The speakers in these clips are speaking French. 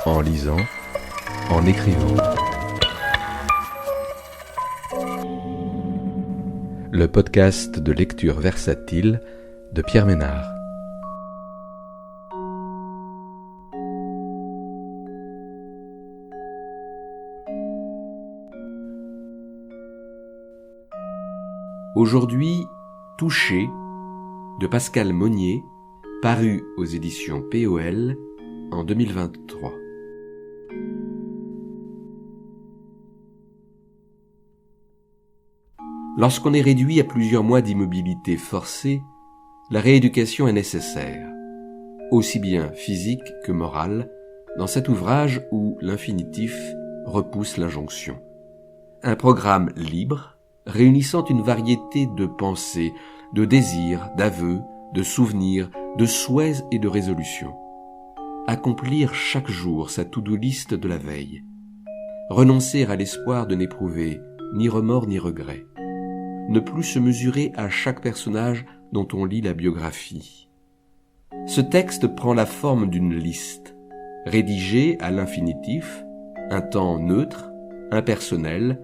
en lisant, en écrivant. Le podcast de lecture versatile de Pierre Ménard. Aujourd'hui, Touché de Pascal Monnier, paru aux éditions POL en 2023. Lorsqu'on est réduit à plusieurs mois d'immobilité forcée, la rééducation est nécessaire, aussi bien physique que morale, dans cet ouvrage où l'infinitif repousse l'injonction. Un programme libre, réunissant une variété de pensées, de désirs, d'aveux, de souvenirs, de souhaits et de résolutions. Accomplir chaque jour sa to-do list de la veille. Renoncer à l'espoir de n'éprouver ni remords ni regrets. Ne plus se mesurer à chaque personnage dont on lit la biographie. Ce texte prend la forme d'une liste, rédigée à l'infinitif, un temps neutre, impersonnel,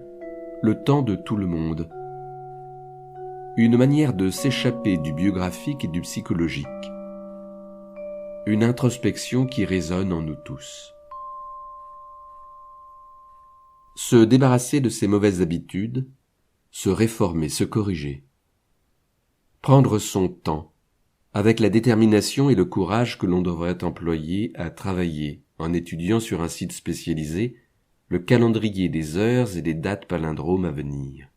le temps de tout le monde. Une manière de s'échapper du biographique et du psychologique. Une introspection qui résonne en nous tous. Se débarrasser de ses mauvaises habitudes, se réformer, se corriger. Prendre son temps, avec la détermination et le courage que l'on devrait employer à travailler en étudiant sur un site spécialisé le calendrier des heures et des dates palindromes à venir.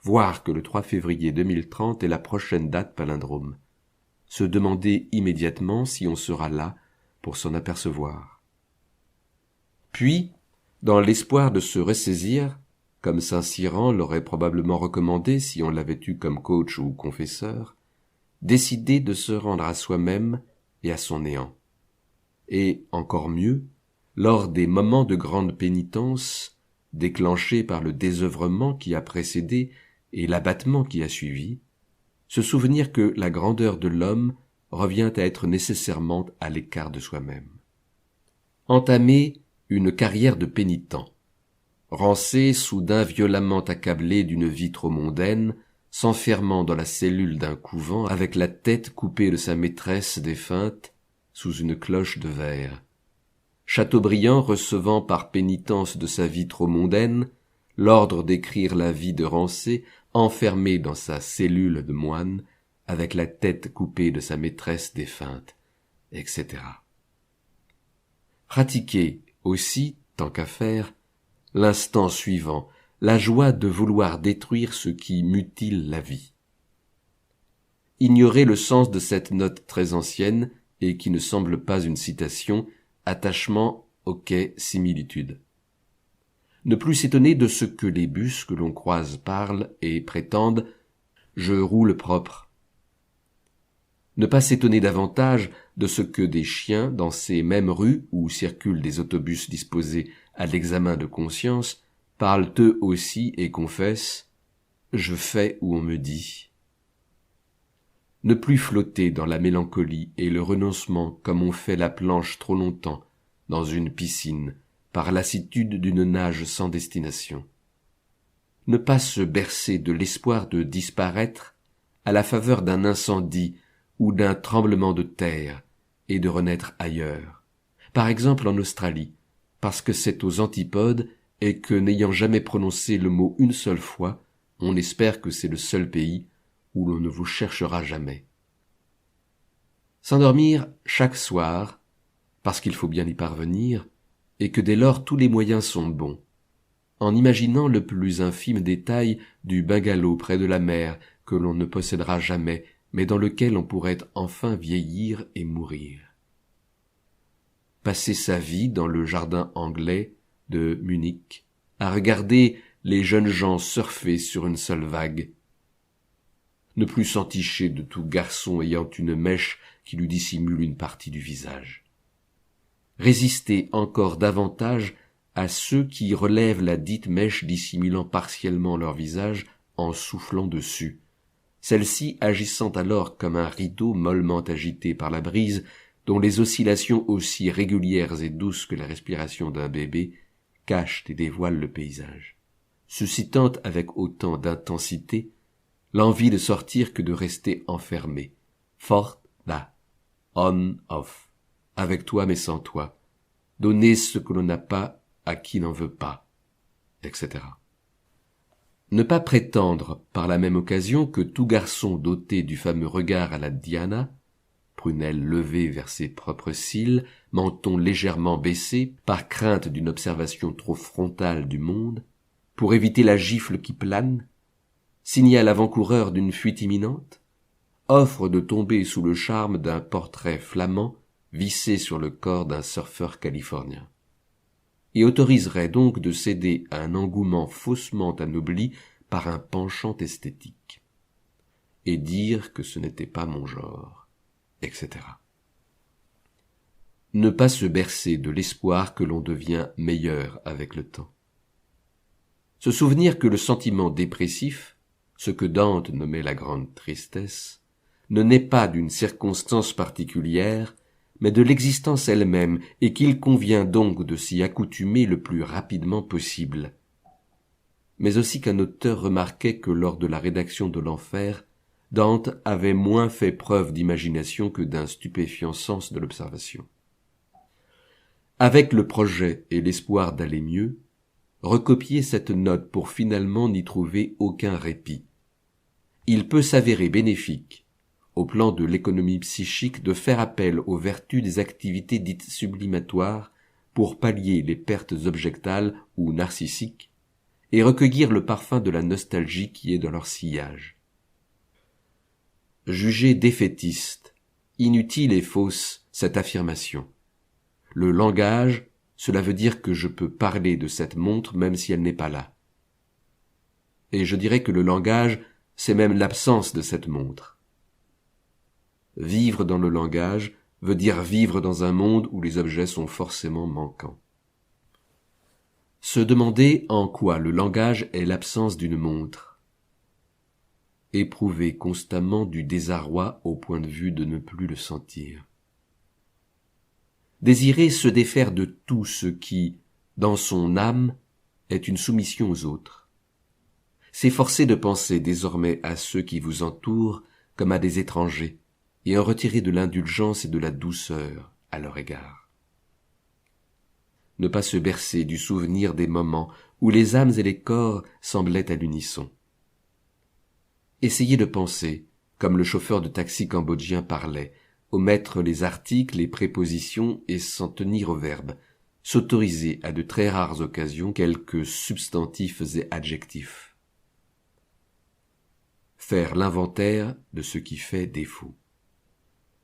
Voir que le 3 février 2030 est la prochaine date palindrome. Se demander immédiatement si on sera là pour s'en apercevoir. Puis, dans l'espoir de se ressaisir, comme Saint-Cyran l'aurait probablement recommandé si on l'avait eu comme coach ou confesseur, décider de se rendre à soi-même et à son néant. Et, encore mieux, lors des moments de grande pénitence, déclenchés par le désœuvrement qui a précédé et l'abattement qui a suivi, se souvenir que la grandeur de l'homme revient à être nécessairement à l'écart de soi-même. Entamer une carrière de pénitent. Rancer, soudain violemment accablé d'une vie trop mondaine, s'enfermant dans la cellule d'un couvent avec la tête coupée de sa maîtresse défunte sous une cloche de verre. Chateaubriand recevant par pénitence de sa vie trop mondaine l'ordre d'écrire la vie de Rancé, enfermé dans sa cellule de moine, avec la tête coupée de sa maîtresse défunte, etc. Pratiquer aussi, tant qu'à faire, l'instant suivant, la joie de vouloir détruire ce qui mutile la vie. Ignorer le sens de cette note très ancienne et qui ne semble pas une citation, attachement, ok, similitude. Ne plus s'étonner de ce que les bus que l'on croise parlent et prétendent « je roule propre ». Ne pas s'étonner davantage de ce que des chiens dans ces mêmes rues où circulent des autobus disposés à l'examen de conscience parlent eux aussi et confessent « je fais où on me dit ». Ne plus flotter dans la mélancolie et le renoncement comme on fait la planche trop longtemps dans une piscine par lassitude d'une nage sans destination. Ne pas se bercer de l'espoir de disparaître à la faveur d'un incendie ou d'un tremblement de terre et de renaître ailleurs, par exemple en Australie, parce que c'est aux antipodes et que n'ayant jamais prononcé le mot une seule fois, on espère que c'est le seul pays où l'on ne vous cherchera jamais. S'endormir chaque soir, parce qu'il faut bien y parvenir, et que dès lors tous les moyens sont bons, en imaginant le plus infime détail du bungalow près de la mer que l'on ne possédera jamais, mais dans lequel on pourrait enfin vieillir et mourir. Passer sa vie dans le jardin anglais de Munich, à regarder les jeunes gens surfer sur une seule vague. Ne plus s'enticher de tout garçon ayant une mèche qui lui dissimule une partie du visage. Résister encore davantage à ceux qui relèvent la dite mèche dissimulant partiellement leur visage en soufflant dessus, celle-ci agissant alors comme un rideau mollement agité par la brise dont les oscillations aussi régulières et douces que la respiration d'un bébé cachent et dévoilent le paysage, suscitant avec autant d'intensité l'envie de sortir que de rester enfermé, fort là, on, off, avec toi mais sans toi, donner ce que l'on n'a pas à qui n'en veut pas, etc. Ne pas prétendre, par la même occasion, que tout garçon doté du fameux regard à la Diana, prunelle levée vers ses propres cils, menton légèrement baissé, par crainte d'une observation trop frontale du monde, pour éviter la gifle qui plane, signale avant-coureur d'une fuite imminente, offre de tomber sous le charme d'un portrait flamand vissé sur le corps d'un surfeur californien, et autoriserait donc de céder à un engouement faussement anobli par un penchant esthétique, et dire que ce n'était pas mon genre, etc. Ne pas se bercer de l'espoir que l'on devient meilleur avec le temps. Se souvenir que le sentiment dépressif, ce que Dante nommait la grande tristesse, ne naît pas d'une circonstance particulière, mais de l'existence elle-même, et qu'il convient donc de s'y accoutumer le plus rapidement possible. Mais aussi qu'un auteur remarquait que lors de la rédaction de l'Enfer, Dante avait moins fait preuve d'imagination que d'un stupéfiant sens de l'observation. Avec le projet et l'espoir d'aller mieux, recopier cette note pour finalement n'y trouver aucun répit. Il peut s'avérer bénéfique, au plan de l'économie psychique, de faire appel aux vertus des activités dites sublimatoires pour pallier les pertes objectales ou narcissiques et recueillir le parfum de la nostalgie qui est dans leur sillage. Jugez défaitiste, inutile et fausse cette affirmation. Le langage, cela veut dire que je peux parler de cette montre même si elle n'est pas là. Et je dirais que le langage, c'est même l'absence de cette montre. Vivre dans le langage veut dire vivre dans un monde où les objets sont forcément manquants. Se demander en quoi le langage est l'absence d'une montre. Éprouver constamment du désarroi au point de vue de ne plus le sentir. Désirer se défaire de tout ce qui, dans son âme, est une soumission aux autres. S'efforcer de penser désormais à ceux qui vous entourent comme à des étrangers, et en retirer de l'indulgence et de la douceur à leur égard. Ne pas se bercer du souvenir des moments où les âmes et les corps semblaient à l'unisson. Essayez de penser, comme le chauffeur de taxi cambodgien parlait, omettre les articles, les prépositions et s'en tenir au verbe, s'autoriser à de très rares occasions quelques substantifs et adjectifs. Faire l'inventaire de ce qui fait défaut.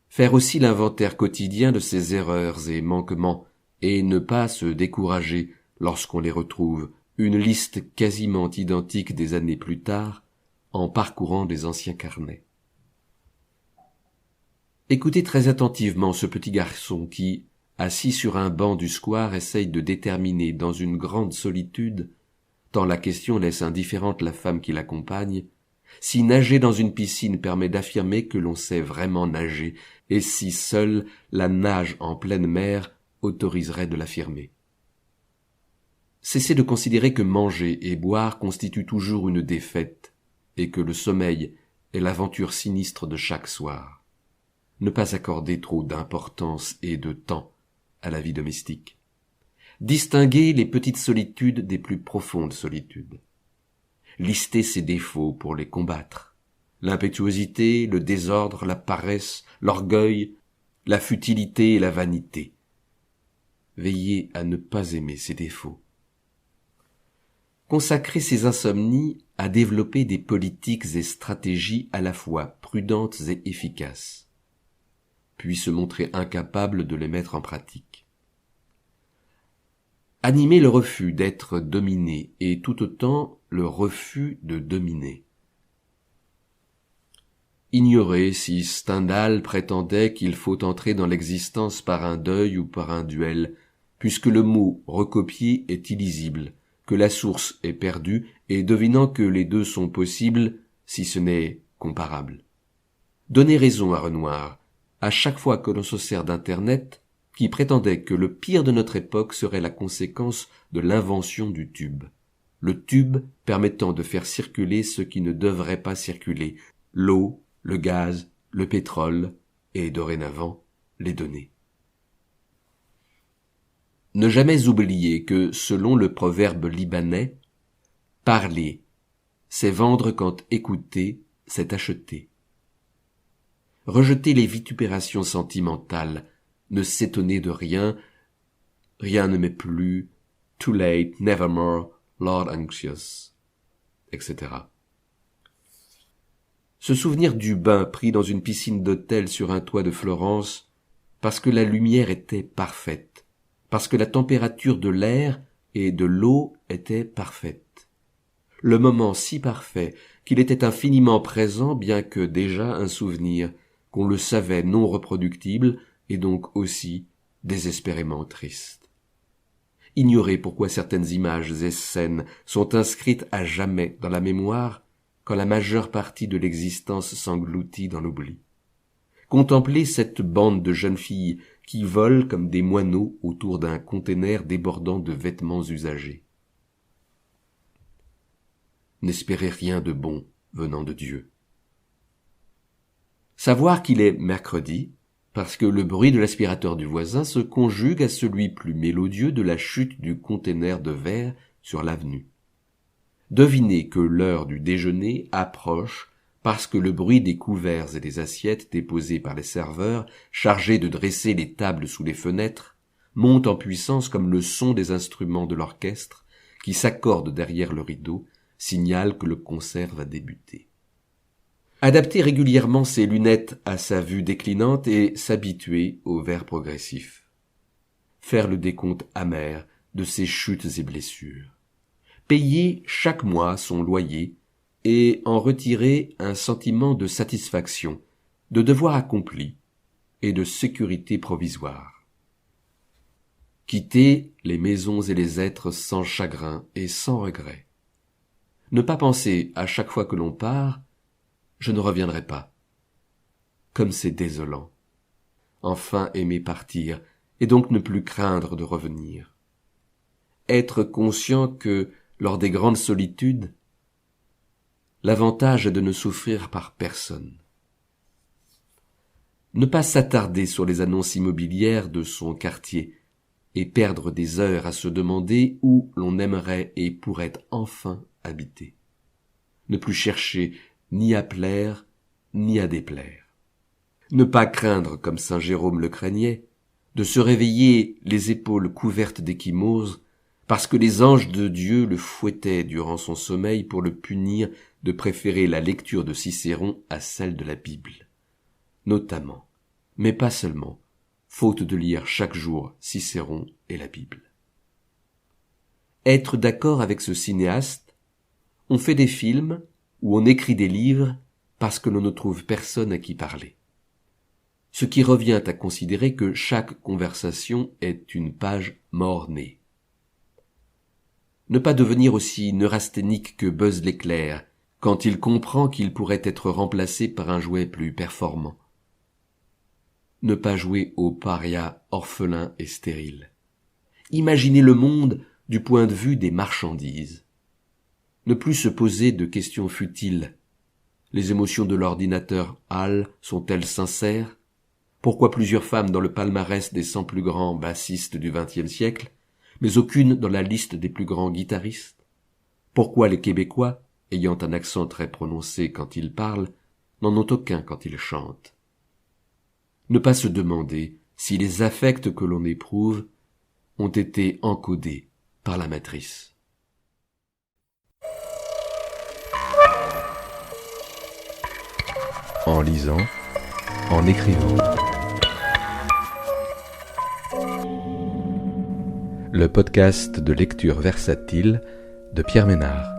Faire aussi l'inventaire quotidien de ses erreurs et manquements, et ne pas se décourager lorsqu'on les retrouve, une liste quasiment identique des années plus tard, en parcourant des anciens carnets. Écoutez très attentivement ce petit garçon qui, assis sur un banc du square, essaye de déterminer dans une grande solitude, tant la question laisse indifférente la femme qui l'accompagne, si nager dans une piscine permet d'affirmer que l'on sait vraiment nager, et si seule la nage en pleine mer autoriserait de l'affirmer. Cessez de considérer que manger et boire constituent toujours une défaite, et que le sommeil est l'aventure sinistre de chaque soir. Ne pas accorder trop d'importance et de temps à la vie domestique. Distinguer les petites solitudes des plus profondes solitudes. Lister ses défauts pour les combattre. L'impétuosité, le désordre, la paresse, l'orgueil, la futilité et la vanité. Veillez à ne pas aimer ses défauts. Consacrer ses insomnies à développer des politiques et stratégies à la fois prudentes et efficaces, puis se montrer incapable de les mettre en pratique. Animer le refus d'être dominé et tout autant le refus de dominer. Ignorer si Stendhal prétendait qu'il faut entrer dans l'existence par un deuil ou par un duel, puisque le mot recopié est illisible, que la source est perdue, et devinant que les deux sont possibles, si ce n'est comparables. Donner raison à Renoir, à chaque fois que l'on se sert d'Internet, qui prétendait que le pire de notre époque serait la conséquence de l'invention du tube. Le tube permettant de faire circuler ce qui ne devrait pas circuler, l'eau, le gaz, le pétrole et, dorénavant, les données. Ne jamais oublier que, selon le proverbe libanais, « parler, c'est vendre quand écouter, c'est acheter ». Rejeter les vitupérations sentimentales, ne s'étonner de rien, rien ne m'est plus, too late, nevermore, Lord Anxious, etc. Se souvenir du bain pris dans une piscine d'hôtel sur un toit de Florence, parce que la lumière était parfaite, parce que la température de l'air et de l'eau était parfaite. Le moment si parfait qu'il était infiniment présent, bien que déjà un souvenir, qu'on le savait non reproductible et donc aussi désespérément triste. Ignorer pourquoi certaines images et scènes sont inscrites à jamais dans la mémoire quand la majeure partie de l'existence s'engloutit dans l'oubli. Contempler cette bande de jeunes filles qui volent comme des moineaux autour d'un conteneur débordant de vêtements usagés. N'espérez rien de bon venant de Dieu. Savoir qu'il est mercredi, parce que le bruit de l'aspirateur du voisin se conjugue à celui plus mélodieux de la chute du conteneur de verre sur l'avenue. Devinez que l'heure du déjeuner approche parce que le bruit des couverts et des assiettes déposées par les serveurs, chargés de dresser les tables sous les fenêtres, monte en puissance comme le son des instruments de l'orchestre qui s'accordent derrière le rideau, signale que le concert va débuter. Adapter régulièrement ses lunettes à sa vue déclinante et s'habituer au verre progressif. Faire le décompte amer de ses chutes et blessures. Payer chaque mois son loyer et en retirer un sentiment de satisfaction, de devoir accompli et de sécurité provisoire. Quitter les maisons et les êtres sans chagrin et sans regret. Ne pas penser à chaque fois que l'on part « je ne reviendrai pas ». Comme c'est désolant. Enfin aimer partir et donc ne plus craindre de revenir. Être conscient que, lors des grandes solitudes, l'avantage est de ne souffrir par personne. Ne pas s'attarder sur les annonces immobilières de son quartier et perdre des heures à se demander où l'on aimerait et pourrait enfin habiter. Ne plus chercher ni à plaire, ni à déplaire. Ne pas craindre, comme saint Jérôme le craignait, de se réveiller les épaules couvertes d'échymoses, parce que les anges de Dieu le fouettaient durant son sommeil pour le punir de préférer la lecture de Cicéron à celle de la Bible. Notamment, mais pas seulement, faute de lire chaque jour Cicéron et la Bible. Être d'accord avec ce cinéaste, on fait des films où on écrit des livres parce que l'on ne trouve personne à qui parler. Ce qui revient à considérer que chaque conversation est une page mort-née. Ne pas devenir aussi neurasthénique que Buzz l'éclair quand il comprend qu'il pourrait être remplacé par un jouet plus performant. Ne pas jouer au paria orphelin et stérile. Imaginer le monde du point de vue des marchandises. Ne plus se poser de questions futiles. Les émotions de l'ordinateur HAL sont-elles sincères? Pourquoi plusieurs femmes dans le palmarès des 100 plus grands bassistes du XXe siècle, mais aucune dans la liste des plus grands guitaristes? Pourquoi les Québécois, ayant un accent très prononcé quand ils parlent, n'en ont aucun quand ils chantent? Ne pas se demander si les affects que l'on éprouve ont été encodés par la matrice. En lisant, en écrivant. Le podcast de lecture versatile de Pierre Ménard.